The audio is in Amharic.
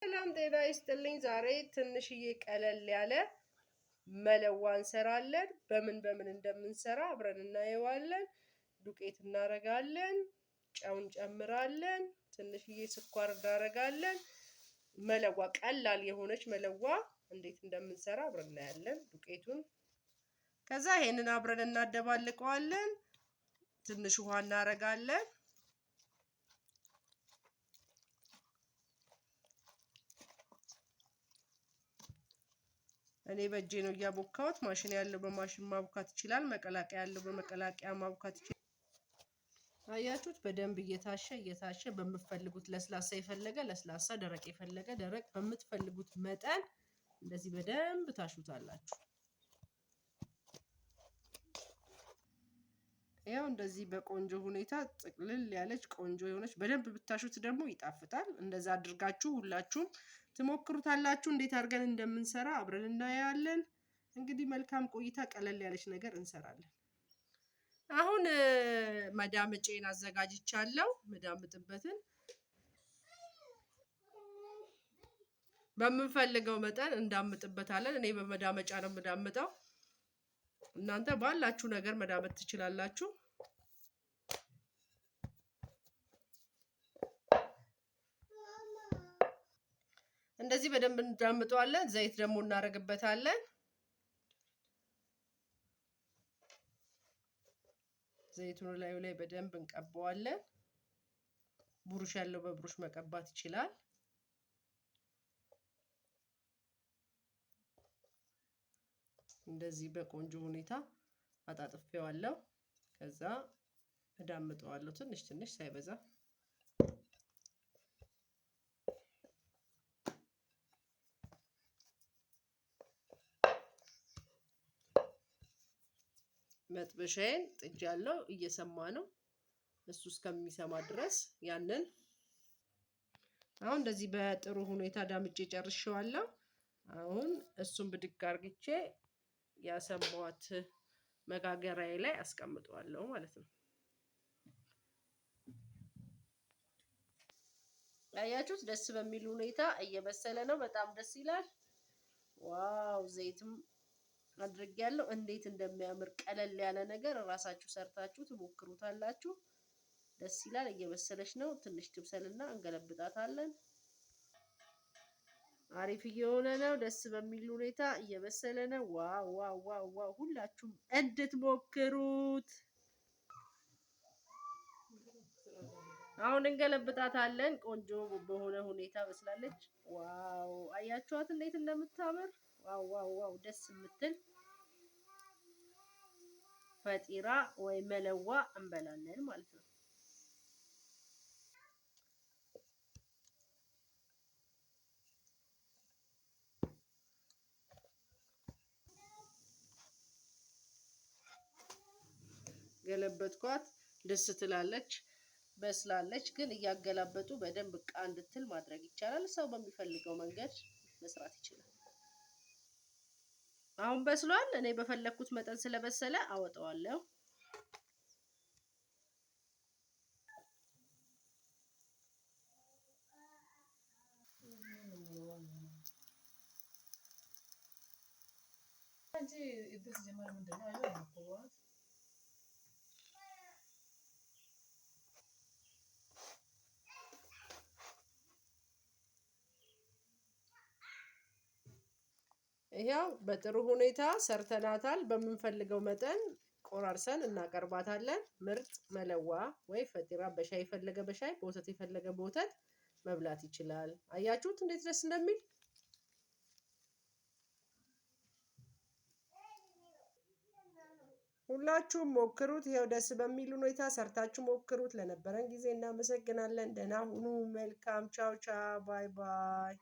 ሰላም ጤና ይስጥልኝ። ዛሬ ትንሽዬ ቀለል ያለ መለዋ እንሰራለን። በምን እንደምንሰራ አብረን እናየዋለን። ዱቄት እናረጋለን፣ ጨው እንጨምራለን፣ ትንሽዬ ስኳር እናረጋለን። መለዋ ቀላል የሆነች መለዋ እንዴት እንደምንሰራ አብረን እናያለን። ዱቄቱን ከዛ ይሄንን አብረን እናደባልቀዋለን። ትንሽ ውሃ እናረጋለን። እኔ በእጄ ነው ያቦካሁት። ማሽን ያለው በማሽን ማቡካት ይችላል። መቀላቀያ ያለው በመቀላቀያ ማቡካት ይችላል። አያችሁት? በደንብ እየታሸ በምትፈልጉት ለስላሳ የፈለገ ለስላሳ፣ ደረቅ የፈለገ ደረቅ፣ በምትፈልጉት መጠን እንደዚህ በደንብ ታሹታላችሁ። ያው እንደዚህ በቆንጆ ሁኔታ ጥቅልል ያለች ቆንጆ የሆነች በደንብ ብታሹት ደግሞ ይጣፍጣል። እንደዛ አድርጋችሁ ሁላችሁም ትሞክሩታላችሁ። እንዴት አድርገን እንደምንሰራ አብረን እናያለን። እንግዲህ መልካም ቆይታ። ቀለል ያለች ነገር እንሰራለን። አሁን መዳመጫዬን አዘጋጅቻለሁ። መዳምጥበትን በምንፈልገው መጠን እንዳምጥበታለን። እኔ በመዳመጫ ነው የምዳምጠው። እናንተ ባላችሁ ነገር መዳመጥ ትችላላችሁ። እንደዚህ በደንብ እንዳምጠዋለን። ዘይት ደግሞ እናደርግበታለን። ዘይቱን ላዩ ላይ በደንብ እንቀባዋለን። ብሩሽ ያለው በብሩሽ መቀባት ይችላል። እንደዚህ በቆንጆ ሁኔታ አጣጥፌዋለሁ። ከዛ እዳምጠዋለሁ ትንሽ ሳይበዛ። መጥበሻዬን ጥጃለሁ፣ እየሰማ ነው። እሱ እስከሚሰማ ድረስ ያንን አሁን እንደዚህ በጥሩ ሁኔታ ዳምጬ ጨርሼዋለሁ። አሁን እሱን ብድግ አርግቼ ያሰማዋት መጋገሪያዬ ላይ አስቀምጠዋለሁ ማለት ነው። አያችሁት? ደስ በሚል ሁኔታ እየበሰለ ነው። በጣም ደስ ይላል። ዋው! ዘይትም አድርጌያለሁ። እንዴት እንደሚያምር ቀለል ያለ ነገር ራሳችሁ ሰርታችሁ ትሞክሩታላችሁ። ደስ ይላል። እየበሰለች ነው። ትንሽ ትብሰልና እንገለብጣታለን። አሪፍ እየሆነ ነው። ደስ በሚል ሁኔታ እየበሰለ ነው። ዋው ዋው ዋው ዋው! ሁላችሁም እንድትሞክሩት። አሁን እንገለብጣታለን። ቆንጆ በሆነ ሁኔታ በስላለች። ዋው! አያችኋት እንዴት እንደምታምር። ዋው ዋው ዋው! ደስ የምትል ፈጢራ ወይ መለዋ እንበላለን ማለት ነው። ገለበጥኳት። ደስ ትላለች። በስላለች። ግን እያገላበጡ በደንብ ዕቃ እንድትል ማድረግ ይቻላል። ሰው በሚፈልገው መንገድ መስራት ይችላል። አሁን በስሏል። እኔ በፈለኩት መጠን ስለበሰለ አወጣዋለሁ። ይሄው በጥሩ ሁኔታ ሰርተናታል። በምንፈልገው መጠን ቆራርሰን እናቀርባታለን። ምርጥ መለዋ ወይ ፈጢራ በሻይ የፈለገ በሻይ በወተት የፈለገ በወተት መብላት ይችላል። አያችሁት እንዴት ደስ እንደሚል። ሁላችሁም ሞክሩት። ይሄው ደስ በሚል ሁኔታ ሰርታችሁ ሞክሩት። ለነበረን ጊዜ እናመሰግናለን። ደህና ሁኑ። መልካም ቻው ቻው። ባይ ባይ።